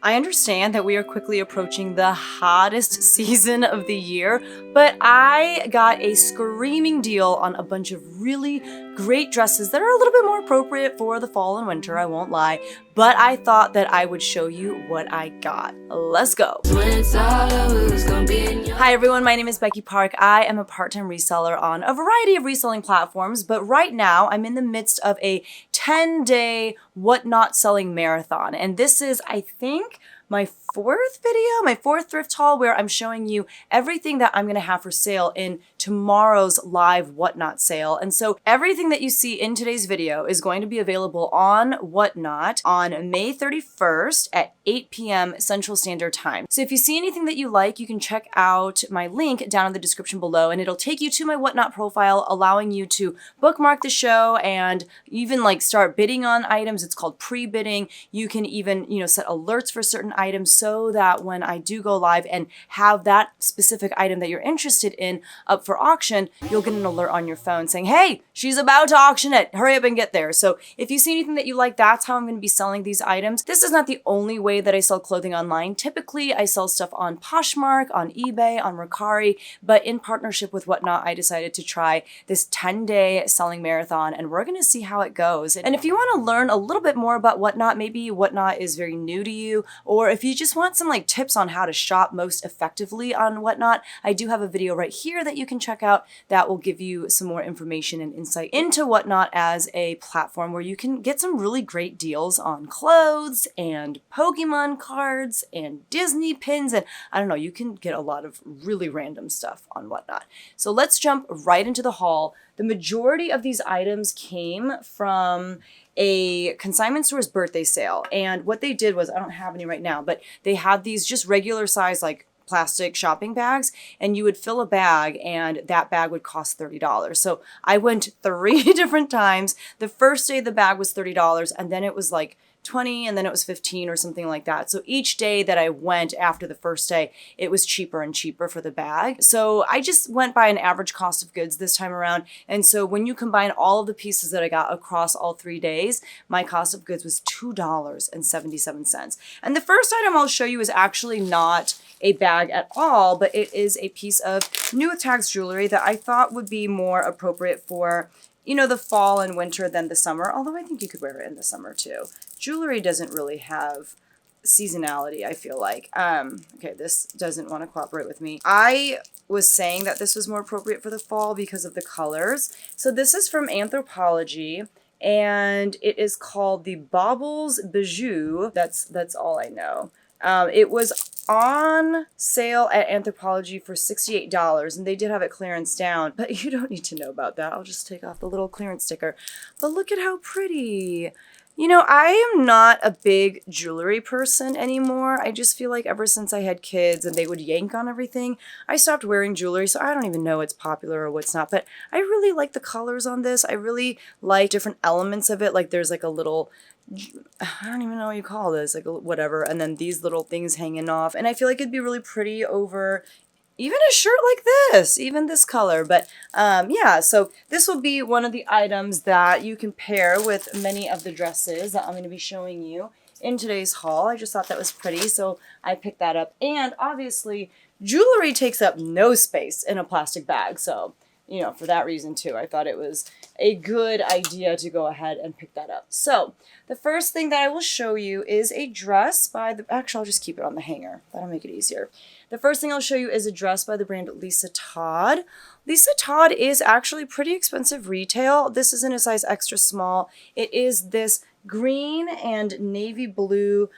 I understand that we are quickly approaching the hottest season of the year, but I got a screaming deal on a bunch of really great dresses that are a little bit more appropriate for the fall and winter, I won't lie, but I thought that I would show you what I got. Let's go. Hi everyone, my name is Becky Park. I am a part-time reseller on a variety of reselling platforms, but right now I'm in the midst of a 10-day whatnot selling marathon, and this is, I think, my fourth thrift haul where I'm showing you everything that I'm gonna have for sale in tomorrow's live Whatnot sale. And so everything that you see in today's video is going to be available on Whatnot on May 31st at 8 p.m. Central Standard Time. So if you see anything that you like, you can check out my link down in the description below, and it'll take you to my Whatnot profile, allowing you to bookmark the show and even like start bidding on items. It's called pre-bidding. You can even, set alerts for certain items so that when I do go live and have that specific item that you're interested in up for auction, you'll get an alert on your phone saying, hey, she's about to auction it. Hurry up and get there. So if you see anything that you like, that's how I'm going to be selling these items. This is not the only way that I sell clothing online. Typically, I sell stuff on Poshmark, on eBay, on Mercari, but in partnership with Whatnot, I decided to try this 10-day selling marathon, and we're going to see how it goes. And if you want to learn a little bit more about Whatnot, maybe Whatnot is very new to you, or if you just want some tips on how to shop most effectively on Whatnot, I do have a video right here that you can check out that will give you some more information and insight into Whatnot as a platform where you can get some really great deals on clothes and Pokemon cards and Disney pins, and I don't know, you can get a lot of really random stuff on Whatnot. So let's jump right into the haul. The majority of these items came from a consignment store's birthday sale, and what they did was, I don't have any right now, but they had these just regular size plastic shopping bags, and you would fill a bag and that bag would cost $30. So I went 3 different times. The first day the bag was $30, and then it was 20, and then it was 15 or something like that. So each day that I went after the first day, it was cheaper and cheaper for the bag. So I just went by an average cost of goods this time around. And so when you combine all of the pieces that I got across all 3 days, my cost of goods was $2.77. And the first item I'll show you is actually not a bag at all, but it is a piece of new with tags jewelry that I thought would be more appropriate for the fall and winter than the summer, although I think you could wear it in the summer too. Jewelry doesn't really have seasonality, I feel like. Okay, this doesn't want to cooperate with me. I was saying that this was more appropriate for the fall because of the colors. So this is from Anthropologie, and it is called the Baubles Bijou. That's all I know. It was on sale at Anthropologie for $68, and they did have it clearance down, but you don't need to know about that. I'll just take off the little clearance sticker. But look at how pretty. I am not a big jewelry person anymore. I just feel like ever since I had kids and they would yank on everything, I stopped wearing jewelry, so I don't even know what's popular or what's not. But I really like the colors on this. I really like different elements of it. Like there's a little, I don't even know what you call this, whatever, and then these little things hanging off. And I feel like it'd be really pretty over even a shirt like this, even this color. But yeah, so this will be one of the items that you can pair with many of the dresses that I'm going to be showing you in today's haul. I just thought that was pretty, so I picked that up. And obviously, jewelry takes up no space in a plastic bag, so for that reason too, I thought it was a good idea to go ahead and pick that up. So the first thing that I will show you is a dress by actually, I'll just keep it on the hanger. That'll make it easier. The first thing I'll show you is a dress by the brand Lisa Todd. Lisa Todd is actually pretty expensive retail. This is in a size extra small. It is this green and navy blue,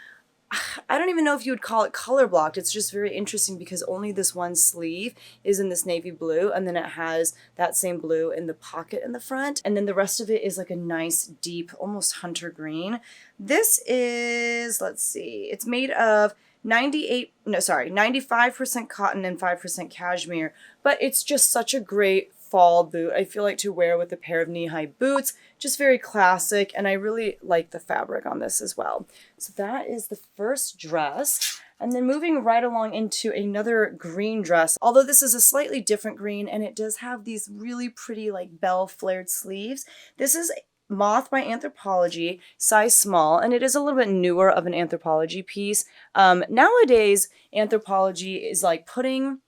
I don't even know if you would call it color blocked. It's just very interesting because only this one sleeve is in this navy blue, and then it has that same blue in the pocket in the front, and then the rest of it is a nice deep, almost hunter green. This is, let's see, it's made of 95% cotton and 5% cashmere, but it's just such a great fall boot. I feel like to wear with a pair of knee-high boots, just very classic, and I really like the fabric on this as well. So that is the first dress. And then moving right along into another green dress, although this is a slightly different green and it does have these really pretty bell flared sleeves. This is Moth by Anthropologie, size small, and it is a little bit newer of an Anthropologie piece. Nowadays, Anthropologie is like putting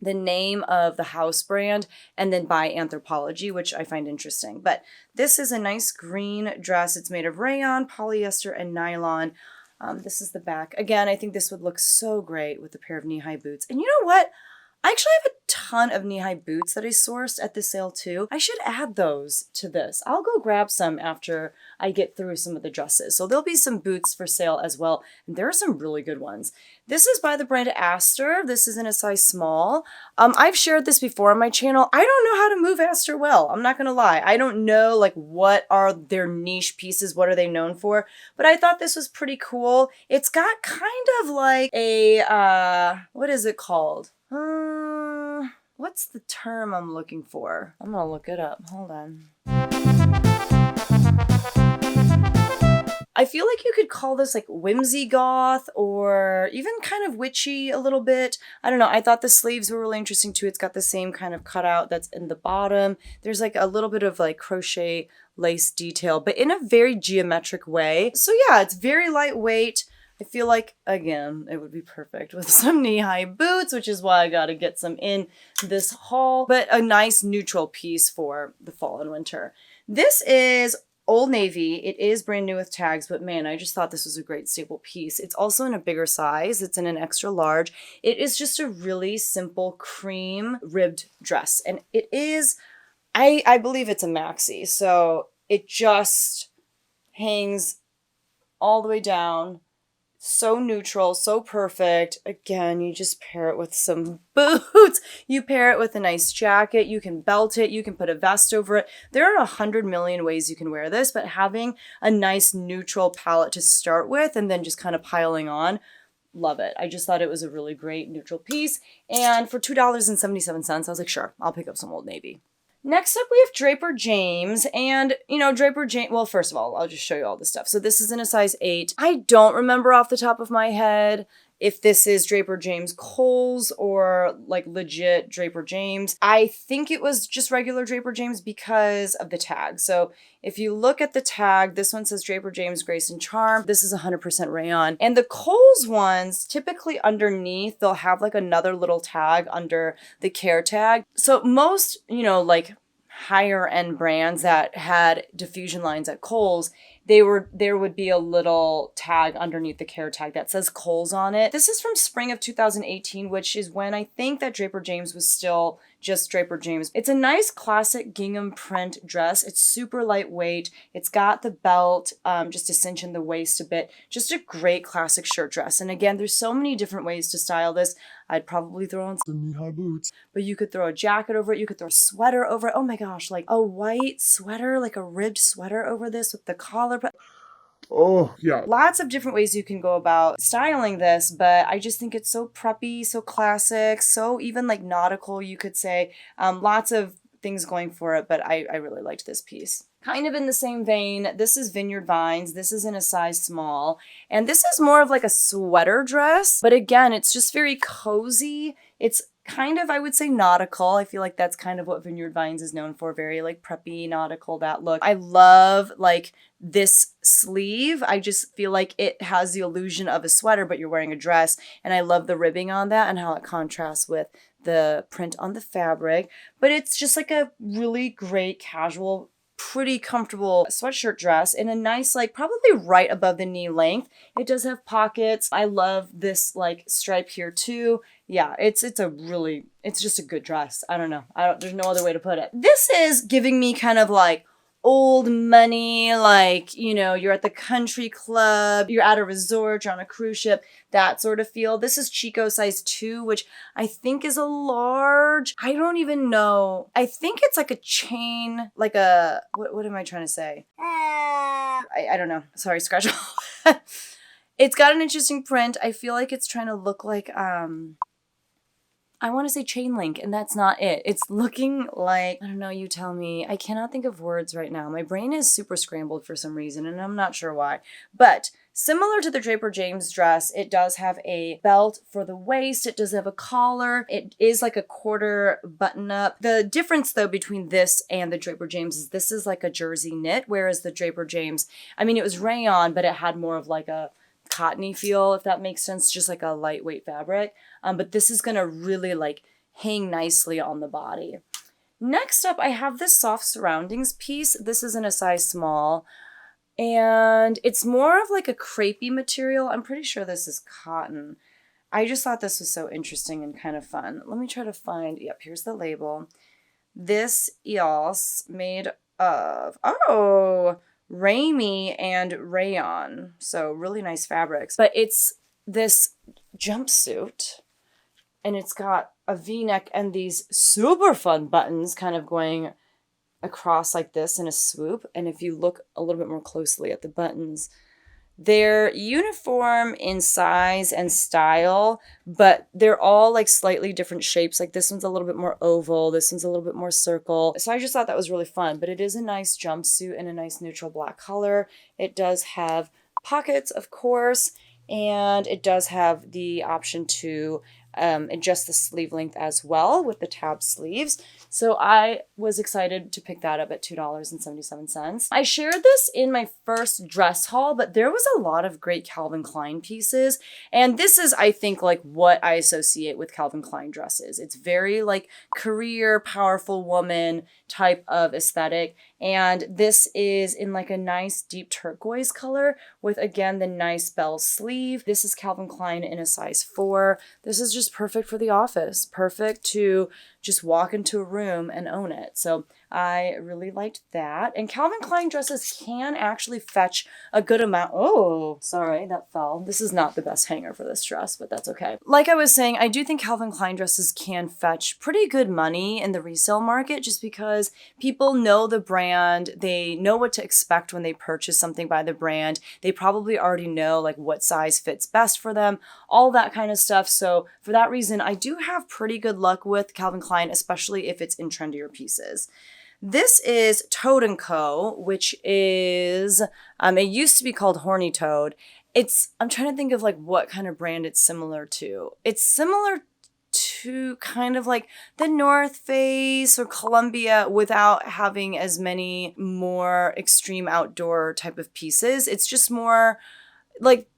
the name of the house brand and then by Anthropologie, which I find interesting. But this is a nice green dress. It's made of rayon, polyester, and nylon. This is the back. Again, I think this would look so great with a pair of knee-high boots. And you know what? I actually have a ton of knee-high boots that I sourced at the sale too. I should add those to this. I'll go grab some after I get through some of the dresses. So there'll be some boots for sale as well. And there are some really good ones. This is by the brand Aster. This is in a size small. I've shared this before on my channel. I don't know how to move Aster well. I'm not gonna lie. I don't know like what are their niche pieces, what are they known for, but I thought this was pretty cool. It's got kind of like a, what is it called? What's the term I'm looking for? I'm gonna look it up. Hold on. I feel like you could call this like whimsy goth or even kind of witchy a little bit. I don't know. I thought the sleeves were really interesting too. It's got the same kind of cutout that's in the bottom. There's like a little bit of like crochet lace detail, but in a very geometric way. So yeah, it's very lightweight. I feel like, again, it would be perfect with some knee-high boots, which is why I gotta get some in this haul, but a nice neutral piece for the fall and winter. This is Old Navy. It is brand new with tags, but man, I just thought this was a great staple piece. It's also in a bigger size. It's in an extra large. It is just a really simple cream ribbed dress, and it is, I believe it's a maxi, so it just hangs all the way down. So neutral, so perfect. Again, you just pair it with some boots. You pair it with a nice jacket. You can belt it. You can put a vest over it. There are 100 million ways you can wear this, but having a nice neutral palette to start with and then just kind of piling on, love it. I just thought it was a really great neutral piece. And for $2.77, I was like, sure, I'll pick up some Old Navy. Next up, we have Draper James, and, you know, Draper James, well, first of all, I'll just show you all this stuff. So this is in a size 8. I don't remember off the top of my head if this is Draper James Kohl's or like legit Draper James. I think it was just regular Draper James because of the tag. So if you look at the tag, this one says Draper James Grace and Charm. This is 100% rayon. And the Kohl's ones, typically underneath, they'll have like another little tag under the care tag. So most, you know, like higher end brands that had diffusion lines at Kohl's, there would be a little tag underneath the care tag that says Kohl's on it. This is from spring of 2018, which is when I think that Draper James was still just Draper James. It's a nice classic gingham print dress. It's super lightweight. It's got the belt just to cinch in the waist a bit. Just a great classic shirt dress. And again, there's so many different ways to style this. I'd probably throw on some knee-high boots, but you could throw a jacket over it. You could throw a sweater over it. Oh my gosh, like a white sweater, like a ribbed sweater over this with the collar. Oh, yeah. Lots of different ways you can go about styling this, but I just think it's so preppy, so classic, so even like nautical, you could say. Lots of things going for it, but I really liked this piece. Kind of in the same vein, this is Vineyard Vines. This is in a size small, and this is more of like a sweater dress, but again, it's just very cozy. It's kind of, I would say, nautical. I feel like that's kind of what Vineyard Vines is known for. Very like preppy, nautical, that look. I love like this sleeve. I just feel like it has the illusion of a sweater, but you're wearing a dress. And I love the ribbing on that and how it contrasts with the print on the fabric. But it's just like a really great casual, pretty comfortable sweatshirt dress in a nice, like probably right above the knee length. It does have pockets. I love this like stripe here too. Yeah, it's just a good dress. I don't know. There's no other way to put it. This is giving me kind of like old money, like, you know, you're at the country club, you're at a resort, you're on a cruise ship, that sort of feel. This is Chico size 2, which I think is a large. I don't even know. I think it's like a chain, like a, what am I trying to say? I don't know. Sorry, scratch. It's got an interesting print. I feel like it's trying to look like, I want to say chain link, and that's not it. It's looking like, I don't know, you tell me. I cannot think of words right now. My brain is super scrambled for some reason, and I'm not sure why. But Similar to the Draper James dress, it does have a belt for the waist. It does have a collar. It is like a quarter button up. The difference though between this and the Draper James is this is like a jersey knit, whereas the Draper James, I mean, it was rayon, but it had more of like a cottony feel, if that makes sense, just like a lightweight fabric. But this is gonna really like hang nicely on the body. Next up, I have this soft surroundings piece. This is in a size small. And it's more of like a crepey material. I'm pretty sure this is cotton. I just thought this was so interesting and kind of fun. Let me try to find, yep, here's the label. This EOS made of, oh, Ramie and rayon. So really nice fabrics. But it's this jumpsuit and it's got a V-neck and these super fun buttons kind of going across like this in a swoop. And if you look a little bit more closely at the buttons, they're uniform in size and style, but they're all like slightly different shapes. Like this one's a little bit more oval, this one's a little bit more circle. So I just thought that was really fun, but it is a nice jumpsuit in a nice neutral black color. It does have pockets, of course, and it does have the option to adjust the sleeve length as well with the tab sleeves. So I was excited to pick that up at $2.77. I shared this in my first dress haul, but there was a lot of great Calvin Klein pieces. And this is, I think, like what I associate with Calvin Klein dresses. It's very like career, powerful woman type of aesthetic. And this is in like a nice deep turquoise color with, again, the nice bell sleeve. This is Calvin Klein in a size 4. This is just perfect for the office. Perfect to just walk into a room and own it. So I really liked that. And Calvin Klein dresses can actually fetch a good amount. Oh, sorry, that fell. This is not the best hanger for this dress, but that's okay. Like I was saying, I do think Calvin Klein dresses can fetch pretty good money in the resale market just because people know the brand. They know what to expect when they purchase something by the brand. They probably already know like what size fits best for them, all that kind of stuff. So for that reason, I do have pretty good luck with Calvin Klein, especially if it's in trendier pieces. This is Toad & Co., which is, it used to be called Horny Toad. I'm trying to think of like what kind of brand it's similar to. It's similar to kind of like the North Face or Columbia without having as many more extreme outdoor type of pieces. It's just more like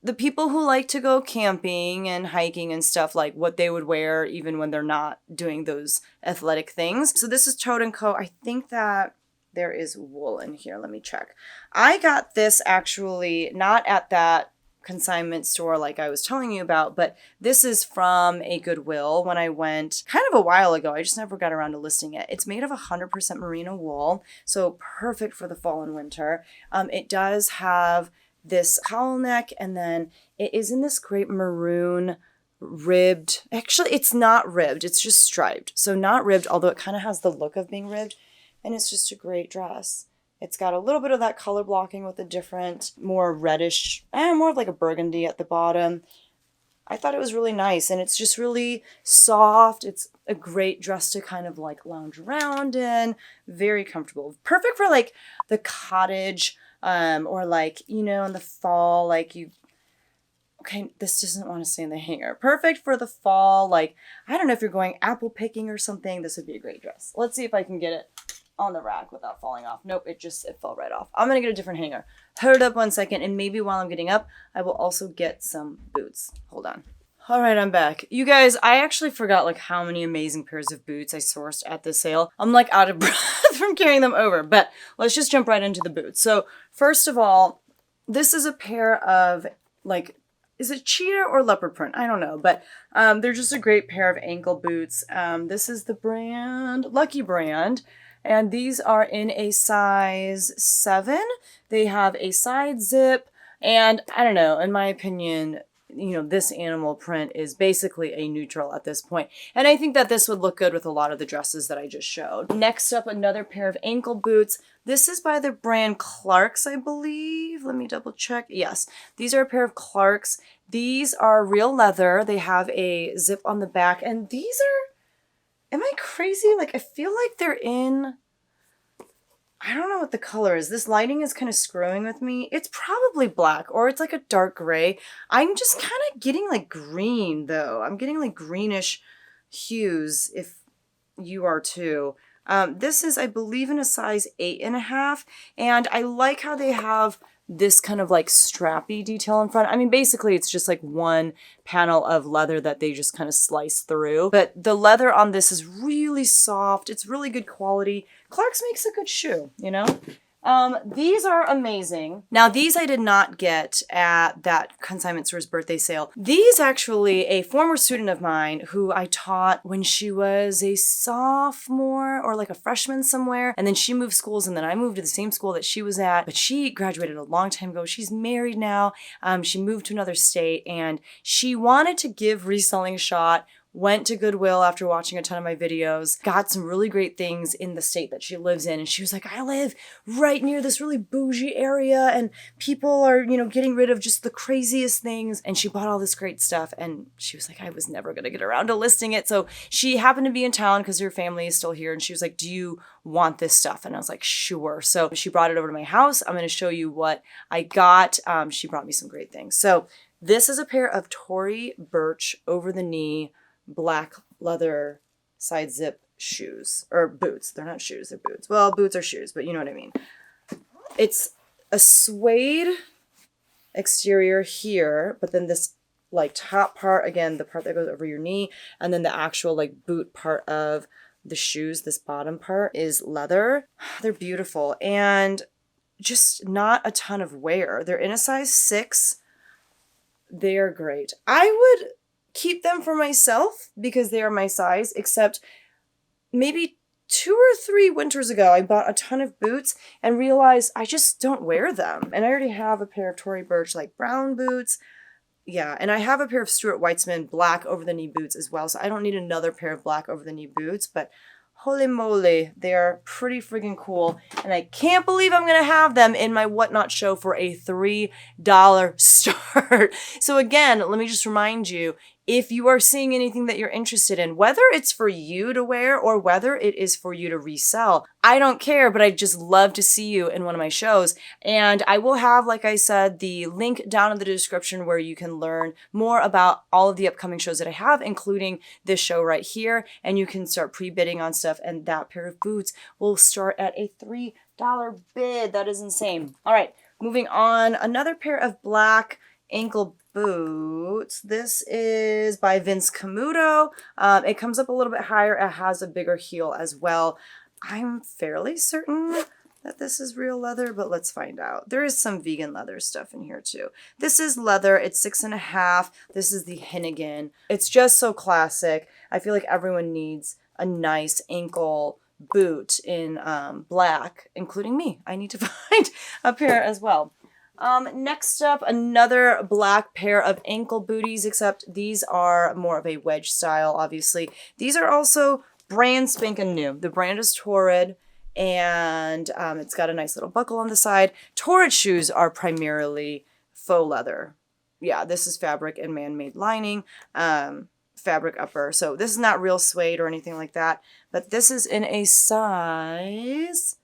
the people who like to go camping and hiking and stuff, like what they would wear even when they're not doing those athletic things. So this is Toad & Co. I think that there is wool in here. Let me check. I got this actually not at that consignment store like I was telling you about, but this is from a Goodwill when I went kind of a while ago. I just never got around to listing it. It's made of 100% merino wool, so perfect for the fall and winter. It does have this cowl neck, and then it is in this great maroon ribbed. Actually, it's not ribbed. It's just striped. So not ribbed, although it kind of has the look of being ribbed, and it's just a great dress. It's got a little bit of that color blocking with a different, more reddish, more of like a burgundy at the bottom. I thought it was really nice, and it's just really soft. It's a great dress to kind of like lounge around in. Very comfortable. Perfect for like the cottage, or like, you know, in the fall, like okay, this doesn't want to stay in the hanger. Perfect for the fall. Like, I don't know if you're going apple picking or something, this would be a great dress. Let's see if I can get it on the rack without falling off. Nope, it fell right off. I'm going to get a different hanger. Hold up one second, and maybe while I'm getting up, I will also get some boots. Hold on. All right, I'm back. You guys, I actually forgot like how many amazing pairs of boots I sourced at the sale. I'm like out of breath from carrying them over, but let's just jump right into the boots. So first of all, this is a pair of like, is it cheetah or leopard print? I don't know, but they're just a great pair of ankle boots. This is the brand, Lucky brand. And these are in a size 7. They have a side zip, and I don't know, in my opinion, you know, this animal print is basically a neutral at this point. And I think that this would look good with a lot of the dresses that I just showed. Next up, another pair of ankle boots. This is by the brand Clarks, I believe. Let me double check. Yes, these are a pair of Clarks. These are real leather. They have a zip on the back, and these are, am I crazy? Like, I feel like they're in I don't know what the color is. This lighting is kind of screwing with me. It's probably black or it's like a dark gray. I'm just kind of getting like green though. I'm getting like greenish hues if you are too. This is, I believe, in a size 8.5. And I like how they have this kind of like strappy detail in front. I mean, basically it's just like one panel of leather that they just kind of slice through. But the leather on this is really soft. It's really good quality. Clark's makes a good shoe, you know? These are amazing. Now, these I did not get at that consignment store's birthday sale. These actually, a former student of mine who I taught when she was a sophomore or like a freshman somewhere, and then she moved schools, and then I moved to the same school that she was at, but she graduated a long time ago. She's married now. She moved to another state, and she wanted to give reselling a shot. Went to Goodwill after watching a ton of my videos, got some really great things in the state that she lives in. And she was like, I live right near this really bougie area and people are, you know, getting rid of just the craziest things. And she bought all this great stuff. And she was like, I was never going to get around to listing it. So she happened to be in town because her family is still here. And she was like, do you want this stuff? And I was like, sure. So she brought it over to my house. I'm going to show you what I got. She brought me some great things. So this is a pair of Tory Burch over the knee black leather side zip shoes or boots. They're not shoes, they're boots. Well, boots are shoes, but you know what I mean. It's a suede exterior here, but then this like top part, again, the part that goes over your knee, and then the actual like boot part of the shoes, this bottom part is leather. They're beautiful and just not a ton of wear. They're in a size 6. They're great. I would keep them for myself because they are my size, except maybe 2 or 3 winters ago, I bought a ton of boots and realized I just don't wear them. And I already have a pair of Tory Burch like brown boots. Yeah, and I have a pair of Stuart Weitzman black over the knee boots as well. So I don't need another pair of black over the knee boots, but holy moly, they are pretty friggin' cool. And I can't believe I'm going to have them in my Whatnot show for a $3 start. So again, let me just remind you, if you are seeing anything that you're interested in, whether it's for you to wear or whether it is for you to resell, I don't care, but I'd just love to see you in one of my shows. And I will have, like I said, the link down in the description where you can learn more about all of the upcoming shows that I have, including this show right here. And you can start pre-bidding on stuff. And that pair of boots will start at a $3 bid. That is insane. All right, moving on. Another pair of black ankle boots. This is by Vince Camuto. It comes up a little bit higher. It has a bigger heel as well. I'm fairly certain that this is real leather, but let's find out. There is some vegan leather stuff in here too. This is leather. It's 6.5. This is the Hennigan. It's just so classic. I feel like everyone needs a nice ankle boot in black, including me. I need to find a pair as well. Next up, another black pair of ankle booties, except these are more of a wedge style, obviously. These are also brand spanking new. The brand is Torrid, and it's got a nice little buckle on the side. Torrid shoes are primarily faux leather. Yeah, this is fabric and man-made lining, fabric upper. So this is not real suede or anything like that, but this is in a size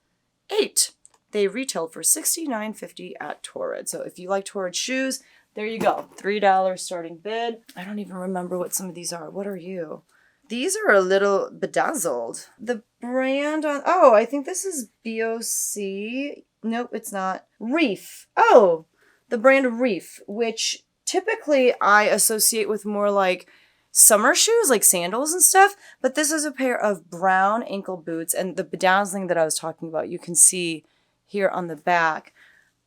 8. They retail for $69.50 at Torrid. So if you like Torrid shoes, there you go. $3 starting bid. I don't even remember what some of these are. What are you? These are a little bedazzled. The brand on... Oh, I think this is BOC. Nope, it's not. Reef. Oh, the brand Reef, which typically I associate with more like summer shoes, like sandals and stuff. But this is a pair of brown ankle boots. And the bedazzling that I was talking about, you can see here on the back.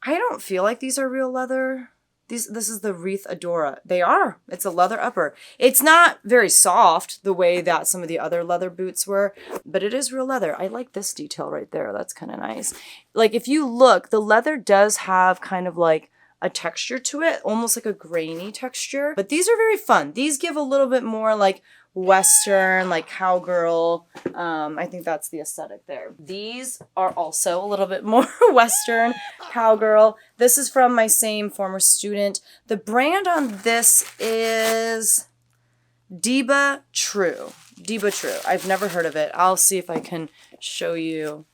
I don't feel like these are real leather. This is the Wreath Adora. They are. It's a leather upper. It's not very soft the way that some of the other leather boots were, but it is real leather. I like this detail right there. That's kind of nice. Like if you look, the leather does have kind of like a texture to it, almost like a grainy texture, but these are very fun. These give a little bit more like Western, like cowgirl. I think that's the aesthetic there. These are also a little bit more Western, cowgirl. This is from my same former student. The brand on this is Deba True. Deba True. I've never heard of it. I'll see if I can show you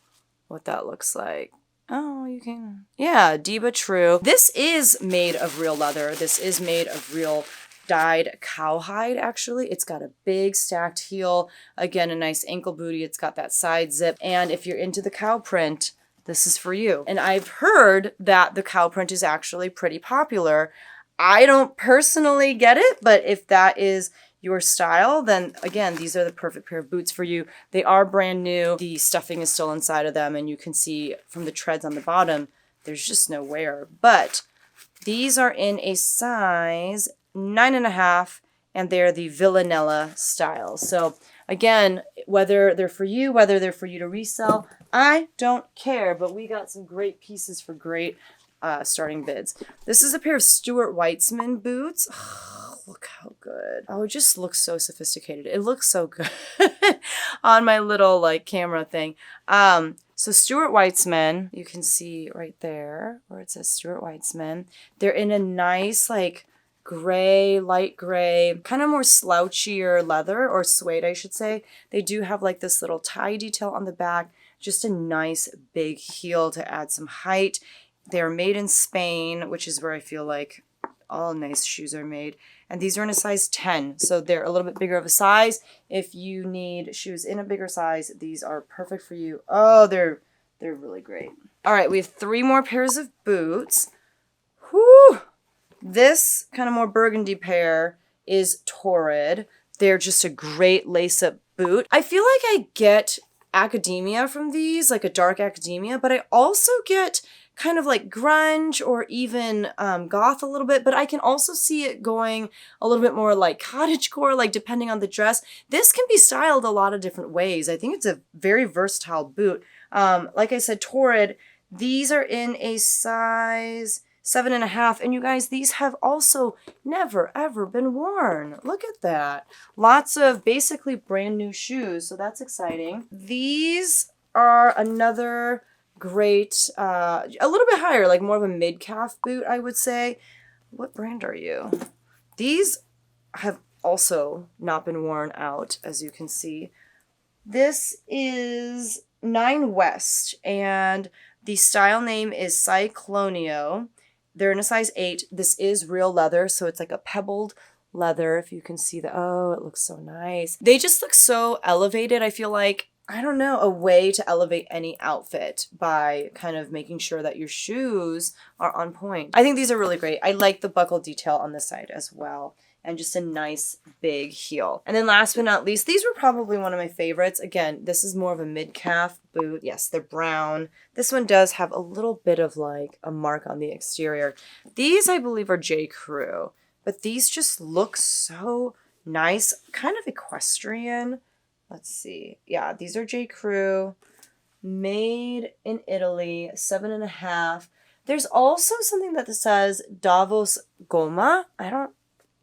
what that looks like. Oh, you can. Yeah, Diba True. This is made of real leather. This is made of real dyed cowhide, actually. It's got a big stacked heel. Again, a nice ankle booty. It's got that side zip. And if you're into the cow print, this is for you. And I've heard that the cow print is actually pretty popular. I don't personally get it, but if that is your style, then again, these are the perfect pair of boots for you. They are brand new. The stuffing is still inside of them, and you can see from the treads on the bottom, there's just no wear. But these are in a size 9.5, and they're the Villanella style. So again, whether they're for you, whether they're for you to resell, I don't care, but we got some great pieces for great starting bids. This is a pair of Stuart Weitzman boots. Oh, look how good. Oh, it just looks so sophisticated. It looks so good on my little like camera thing. So Stuart Weitzman, you can see right there where it says Stuart Weitzman. They're in a nice like gray, light gray, kind of more slouchier leather, or suede, I should say. They do have like this little tie detail on the back, just a nice big heel to add some height. They're made in Spain, which is where I feel like all nice shoes are made. And these are in a size 10, so they're a little bit bigger of a size. If you need shoes in a bigger size, these are perfect for you. Oh, they're really great. All right, we have 3 more pairs of boots. Whew! This kind of more burgundy pair is Torrid. They're just a great lace-up boot. I feel like I get academia from these, like a dark academia, but I also get kind of like grunge or even goth a little bit, but I can also see it going a little bit more like cottagecore, like depending on the dress. This can be styled a lot of different ways. I think it's a very versatile boot. Like I said, Torrid, these are in a size 7.5, and you guys, these have also never ever been worn. Look at that. Lots of basically brand new shoes, so that's exciting. These are another great, a little bit higher, like more of a mid-calf boot, I would say. What brand are you? These have also not been worn out, as you can see. This is 9 West, and the style name is Cyclonio. They're in a size 8. This is real leather, so it's like a pebbled leather, if you can see that. Oh, it looks so nice. They just look so elevated. I feel like, I don't know, a way to elevate any outfit by kind of making sure that your shoes are on point. I think these are really great. I like the buckle detail on this side as well, and just a nice big heel. And then last but not least, these were probably one of my favorites. Again, this is more of a mid-calf boot. Yes, they're brown. This one does have a little bit of like a mark on the exterior. These, I believe, are J. Crew, but these just look so nice, kind of equestrian. Let's see. Yeah, these are J. Crew, made in Italy, 7.5. There's also something that says Davos Goma. I don't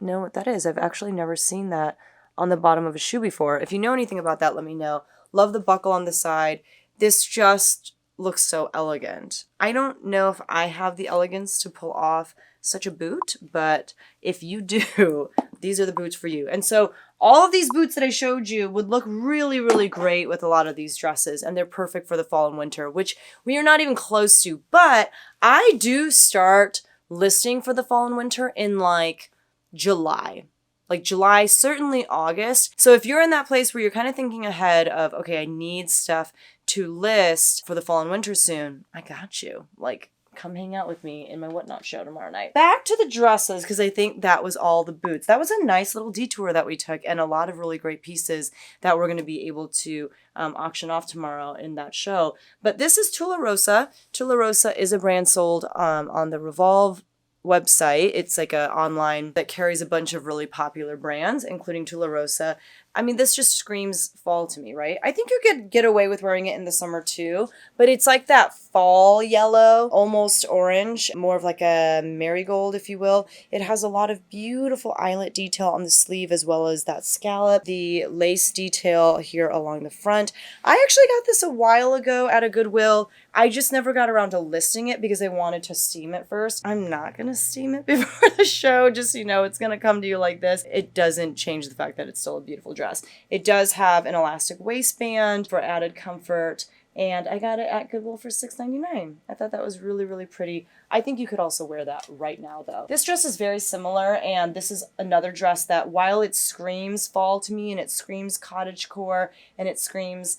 know what that is. I've actually never seen that on the bottom of a shoe before. If you know anything about that, let me know. Love the buckle on the side. This just looks so elegant. I don't know if I have the elegance to pull off such a boot, but if you do, these are the boots for you. And so all of these boots that I showed you would look really, really great with a lot of these dresses, and they're perfect for the fall and winter, which we are not even close to. But I do start listing for the fall and winter in like July. Like July, certainly August. So if you're in that place where you're kind of thinking ahead of, okay, I need stuff to list for the fall and winter soon, I got you. Like, come hang out with me in my Whatnot show tomorrow night. Back to the dresses, because I think that was all the boots. That was a nice little detour that we took, and a lot of really great pieces that we're going to be able to auction off tomorrow in that show. But this is Tularosa. Tularosa is a brand sold on the Revolve website. It's like a online that carries a bunch of really popular brands, including Tularosa. I mean, this just screams fall to me, right? I think you could get away with wearing it in the summer too, but it's like that fall yellow, almost orange, more of like a marigold, if you will. It has a lot of beautiful eyelet detail on the sleeve, as well as that scallop, the lace detail here along the front. I actually got this a while ago at a Goodwill. I just never got around to listing it because I wanted to steam it first. I'm not going to steam it before the show, just so you know, it's going to come to you like this. It doesn't change the fact that it's still a beautiful dress. It does have an elastic waistband for added comfort. and I got it at Goodwill for $6.99. I thought that was really, really pretty. I think you could also wear that right now though. This dress is very similar, and this is another dress that while it screams fall to me and it screams cottagecore and it screams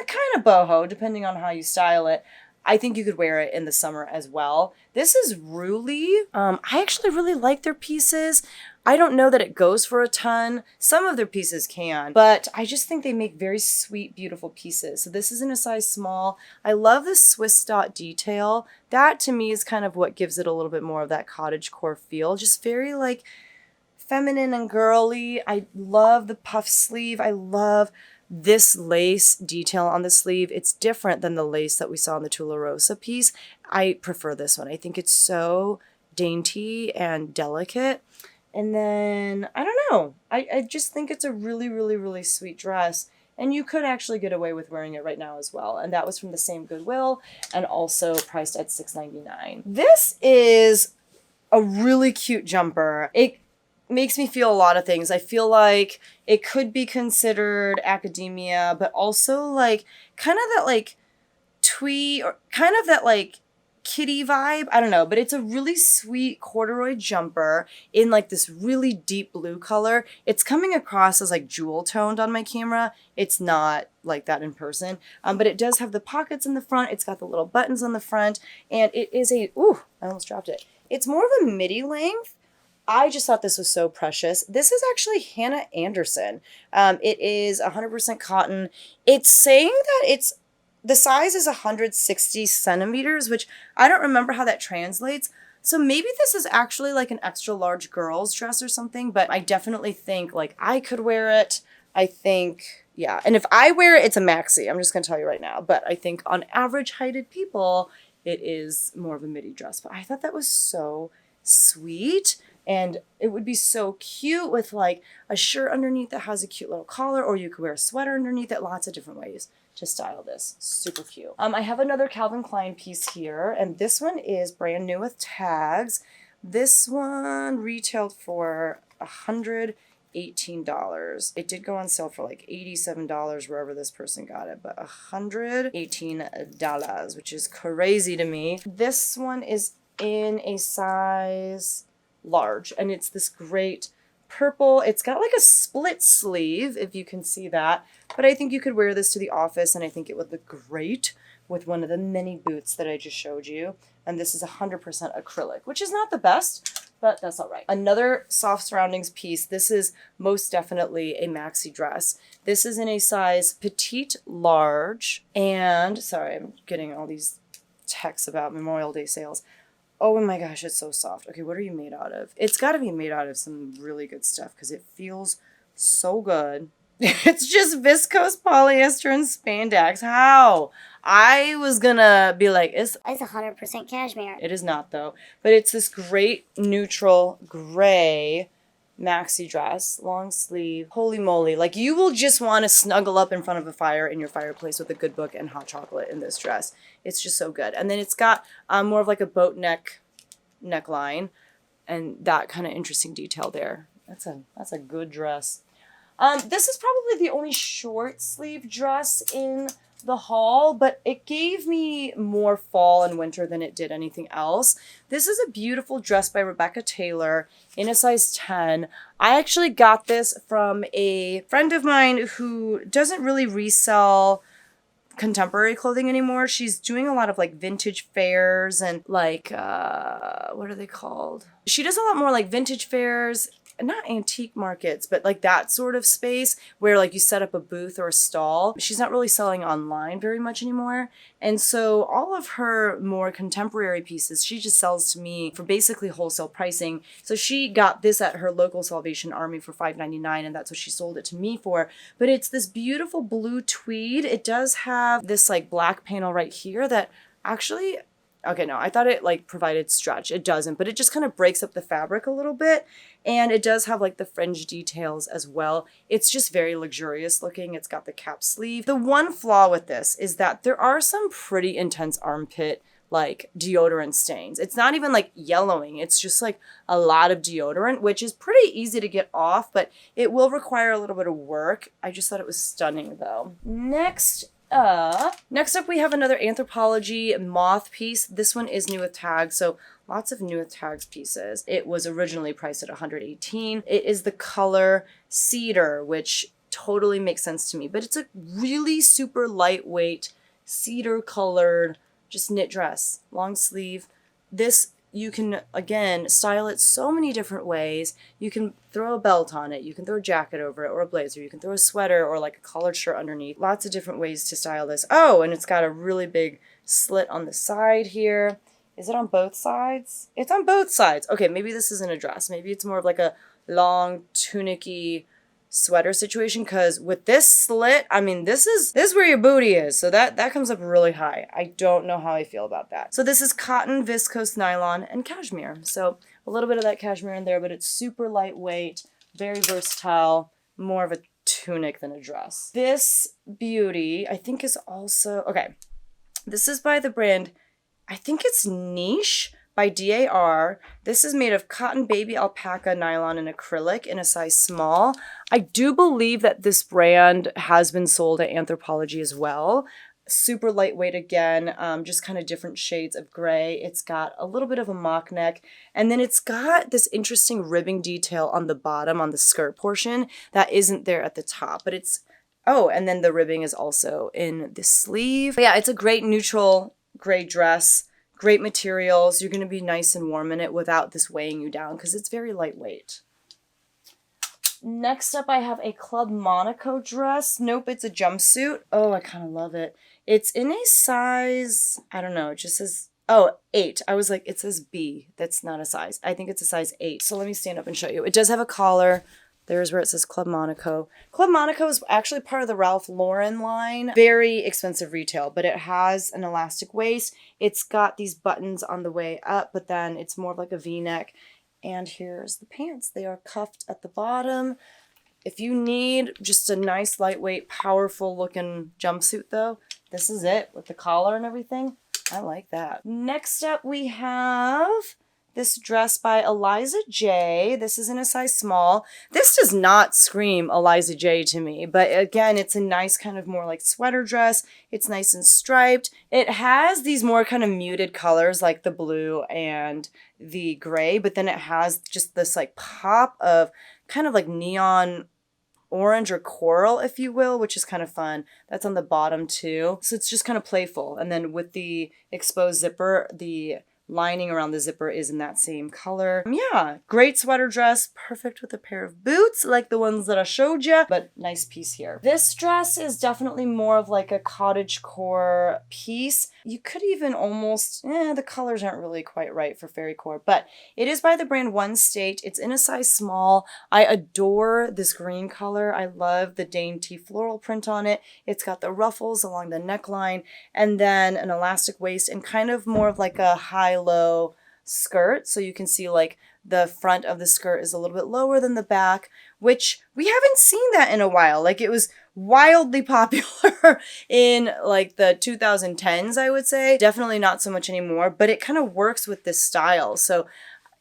kind of boho depending on how you style it, I think you could wear it in the summer as well. This is Ruli. I actually really like their pieces. I don't know that it goes for a ton. Some of their pieces can, but I just think they make very sweet, beautiful pieces. So this is in a size small. I love the Swiss dot detail. That to me is kind of what gives it a little bit more of that cottagecore feel. Just very like feminine and girly. I love the puff sleeve. I love this lace detail on the sleeve. It's different than the lace that we saw in the Tularosa piece. I prefer this one. I think it's so dainty and delicate. And then, I don't know, I just think it's a really, really, really sweet dress. And you could actually get away with wearing it right now as well. And that was from the same Goodwill and also priced at $6.99. This is a really cute jumper. It makes me feel a lot of things. I feel like it could be considered academia, but also like kind of that like twee or kind of that like kitty vibe. I don't know, but it's a really sweet corduroy jumper in like this really deep blue color. It's coming across as like jewel toned on my camera. It's not like that in person, but it does have the pockets in the front. It's got the little buttons on the front, and it is I almost dropped it. It's more of a midi length. I just thought this was so precious. This is actually Hannah Anderson. It is 100% cotton. It's saying that the size is 160 centimeters, which I don't remember how that translates. So maybe this is actually like an extra large girl's dress or something, but I definitely think like I could wear it. I think, yeah. And if I wear it, it's a maxi. I'm just going to tell you right now. But I think on average heighted people, it is more of a midi dress. But I thought that was so sweet. And it would be so cute with like a shirt underneath that has a cute little collar, or you could wear a sweater underneath it. Lots of different ways to style this. Super cute. I have another Calvin Klein piece here, and this one is brand new with tags. This one retailed for $118. It did go on sale for like $87 wherever this person got it, but $118, which is crazy to me. This one is in a size large, and it's this great purple. It's got like a split sleeve, if you can see that, but I think you could wear this to the office, and I think it would look great with one of the mini boots that I just showed you. And this is 100% acrylic, which is not the best, but that's all right. Another soft surroundings piece. This is most definitely a maxi dress. This is in a size petite large, and sorry, I'm getting all these texts about Memorial Day sales. Oh my gosh, it's so soft. Okay, what are you made out of? It's got to be made out of some really good stuff because it feels so good. It's just viscose polyester and spandex. How? I was gonna be like, it's 100% cashmere. It is not though. But it's this great neutral gray maxi dress, long sleeve. Holy moly. Like you will just want to snuggle up in front of a fire in your fireplace with a good book and hot chocolate in this dress. It's just so good. And then it's got more of like a boat neckline and that kind of interesting detail there. That's a good dress. This is probably the only short sleeve dress in the haul, but it gave me more fall and winter than it did anything else. This is a beautiful dress by Rebecca Taylor in a size 10. I actually got this from a friend of mine who doesn't really resell contemporary clothing anymore. She's doing a lot of like vintage fairs and like, what are they called? She does a lot more like vintage fairs, not antique markets, but like that sort of space where like you set up a booth or a stall. She's not really selling online very much anymore. And so all of her more contemporary pieces, she just sells to me for basically wholesale pricing. So she got this at her local Salvation Army for $5.99, and that's what she sold it to me for. But it's this beautiful blue tweed. It does have this like black panel right here that actually, okay, no, I thought it like provided stretch. It doesn't, but it just kind of breaks up the fabric a little bit. And it does have like the fringe details as well. It's just very luxurious looking. It's got the cap sleeve. The one flaw with this is that there are some pretty intense armpit like deodorant stains. It's not even like yellowing. It's just like a lot of deodorant, which is pretty easy to get off, but it will require a little bit of work. I just thought it was stunning though. Next, Next up, we have another Anthropologie moth piece. This one is new with tags, so lots of new with tags pieces. It was originally priced at $118. It is the color cedar, which totally makes sense to me, but it's a really super lightweight cedar colored just knit dress, long sleeve. This, you can, again, style it so many different ways. You can throw a belt on it. You can throw a jacket over it or a blazer. You can throw a sweater or like a collared shirt underneath. Lots of different ways to style this. Oh, and it's got a really big slit on the side here. Is it on both sides? It's on both sides. Okay, maybe this isn't a dress. Maybe it's more of like a long tunic-y sweater situation, because with this slit, I mean, this is where your booty is, so that comes up really high. I don't know how I feel about that. So this is cotton, viscose, nylon, and cashmere. So a little bit of that cashmere in there, but it's super lightweight, very versatile, more of a tunic than a dress. This beauty, I think, is also, okay, this is by the brand, I think it's Niche, by DAR. This is made of cotton, baby, alpaca, nylon, and acrylic in a size small. I do believe that this brand has been sold at Anthropologie as well. Super lightweight again, just kind of different shades of gray. It's got a little bit of a mock neck, and then it's got this interesting ribbing detail on the bottom, on the skirt portion, that isn't there at the top, but it's, oh, and then the ribbing is also in the sleeve. But yeah, it's a great neutral gray dress. Great materials. You're going to be nice and warm in it without this weighing you down because it's very lightweight. Next up, I have a Club Monaco dress. Nope, it's a jumpsuit. Oh, I kind of love it. It's in a size, I don't know, it just says, oh, 8. I was like, it says B. That's not a size. I think it's a size 8. So let me stand up and show you. It does have a collar. There's where it says Club Monaco. Club Monaco is actually part of the Ralph Lauren line. Very expensive retail, but it has an elastic waist. It's got these buttons on the way up, but then it's more of like a V-neck. And here's the pants. They are cuffed at the bottom. If you need just a nice, lightweight, powerful looking jumpsuit though, this is it with the collar and everything. I like that. Next up we have this dress by Eliza J. This is in a size small. This does not scream Eliza J to me, but again, it's a nice kind of more like sweater dress. It's nice and striped. It has these more kind of muted colors like the blue and the gray, but then it has just this like pop of kind of like neon orange or coral, if you will, which is kind of fun. That's on the bottom too. So it's just kind of playful. And then with the exposed zipper, the lining around the zipper is in that same color. Yeah, great sweater dress, perfect with a pair of boots like the ones that I showed you, but nice piece here. This dress is definitely more of like a cottagecore piece. You could even almost, the colors aren't really quite right for fairycore, but it is by the brand One State. It's in a size small. I adore this green color. I love the dainty floral print on it. It's got the ruffles along the neckline and then an elastic waist and kind of more of like a high-low skirt. So you can see like the front of the skirt is a little bit lower than the back, which we haven't seen that in a while. Like it was wildly popular in like the 2010s, I would say. Definitely not so much anymore, but it kind of works with this style. So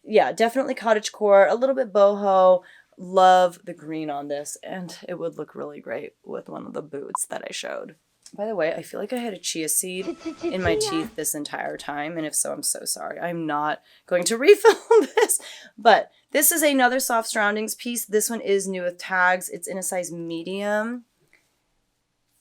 yeah, definitely cottagecore, a little bit boho. Love the green on this, and it would look really great with one of the boots that I showed. By the way, I feel like I had a chia seed in my teeth this entire time, and if so, I'm so sorry. I'm not going to refill this, but this is another soft surroundings piece. This one is new with tags. It's in a size medium.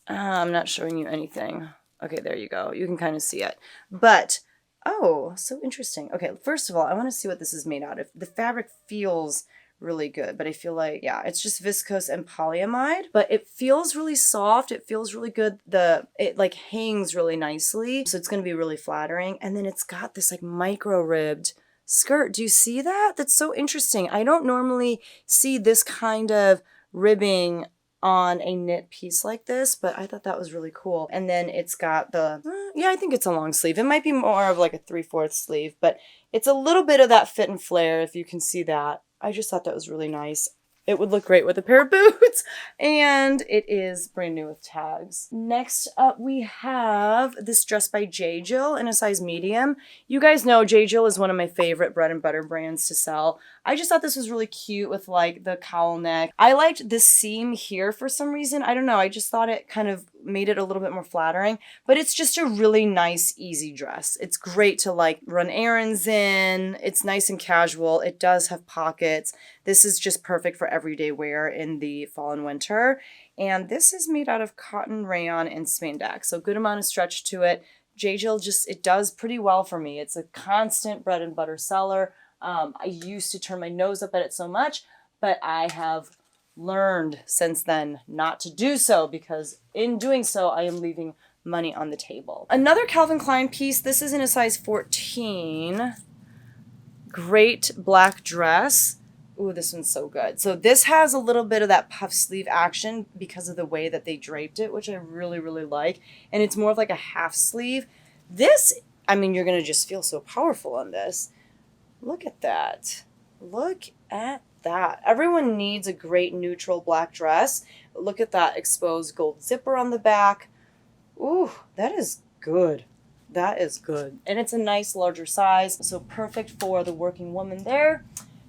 I'm not showing you anything. Okay, there you go. You can kind of see it. But, oh, so interesting. Okay, first of all, I want to see what this is made out of. The fabric feels really good, but I feel like, yeah, it's just viscose and polyamide, but it feels really soft. It feels really good. It like hangs really nicely, so it's going to be really flattering. And then it's got this like micro ribbed skirt. Do you see that? That's so interesting. I don't normally see this kind of ribbing on a knit piece like this, but I thought that was really cool. And then it's got the, yeah, I think it's a long sleeve. It might be more of like a 3/4 sleeve, but it's a little bit of that fit and flare, if you can see that. I just thought that was really nice. It would look great with a pair of boots, and it is brand new with tags. Next up, we have this dress by J. Jill in a size medium. You guys know J. Jill is one of my favorite bread and butter brands to sell. I just thought this was really cute with like the cowl neck. I liked this seam here for some reason. I don't know. I just thought it kind of made it a little bit more flattering, but it's just a really nice, easy dress. It's great to like run errands in. It's nice and casual. It does have pockets. This is just perfect for everyday wear in the fall and winter. And this is made out of cotton, rayon, and spandex. So good amount of stretch to it. J.Jill it does pretty well for me. It's a constant bread and butter seller. I used to turn my nose up at it so much, but I have learned since then not to do so, because in doing so, I am leaving money on the table. Another Calvin Klein piece. This is in a size 14. Great black dress. Ooh, this one's so good. So this has a little bit of that puff sleeve action because of the way that they draped it, which I really, really like. And it's more of like a half sleeve. This, I mean, you're going to just feel so powerful on this. Look at that. Look at that. Everyone needs a great neutral black dress. Look at that exposed gold zipper on the back. Ooh, that is good. That is good. And it's a nice larger size, so perfect for the working woman there.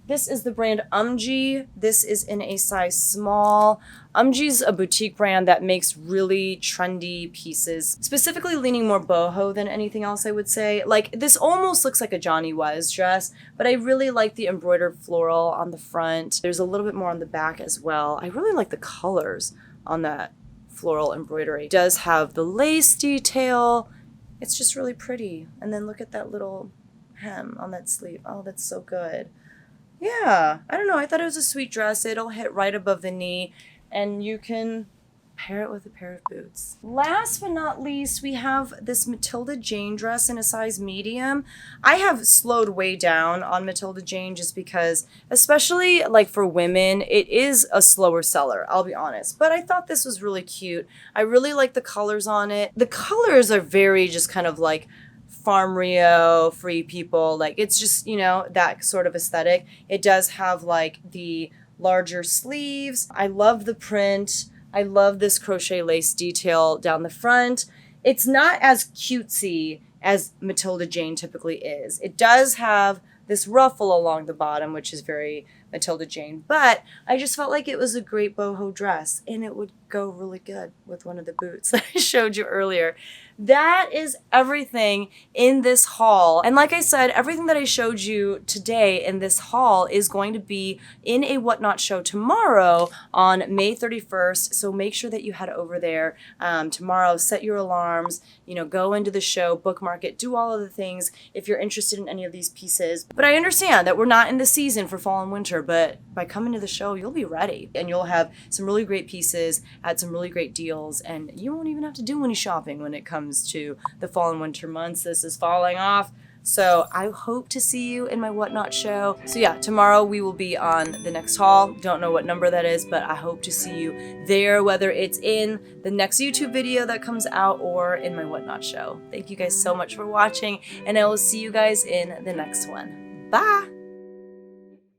This is the brand Umgee. This is in a size small. Umgee's a boutique brand that makes really trendy pieces, specifically leaning more boho than anything else, I would say. Like, this almost looks like a Johnny Was dress, but I really like the embroidered floral on the front. There's a little bit more on the back as well. I really like the colors on that floral embroidery. It does have the lace detail. It's just really pretty. And then look at that little hem on that sleeve. Oh, that's so good. Yeah, I don't know. I thought it was a sweet dress. It'll hit right above the knee, and you can pair it with a pair of boots. Last but not least, we have this Matilda Jane dress in a size medium. I have slowed way down on Matilda Jane just because, especially like for women, it is a slower seller, I'll be honest. But I thought this was really cute. I really like the colors on it. The colors are very just kind of like Farm Rio, Free People, like it's just, you know, that sort of aesthetic. It does have like the larger sleeves. I love the print. I love this crochet lace detail down the front. It's not as cutesy as Matilda Jane typically is. It does have this ruffle along the bottom, which is very Matilda Jane, but I just felt like it was a great boho dress and it would go really good with one of the boots that I showed you earlier. That is everything in this haul. And like I said, everything that I showed you today in this haul is going to be in a Whatnot show tomorrow on May 31st. So make sure that you head over there tomorrow, set your alarms, you know, go into the show, bookmark it, do all of the things if you're interested in any of these pieces. But I understand that we're not in the season for fall and winter, but by coming to the show, you'll be ready and you'll have some really great pieces at some really great deals, and you won't even have to do any shopping when it comes to the fall and winter months. This is falling off. So I hope to see you in my Whatnot show. So yeah, tomorrow we will be on the next haul. Don't know what number that is, but I hope to see you there, whether it's in the next YouTube video that comes out or in my Whatnot show. Thank you guys so much for watching, and I will see you guys in the next one. Bye!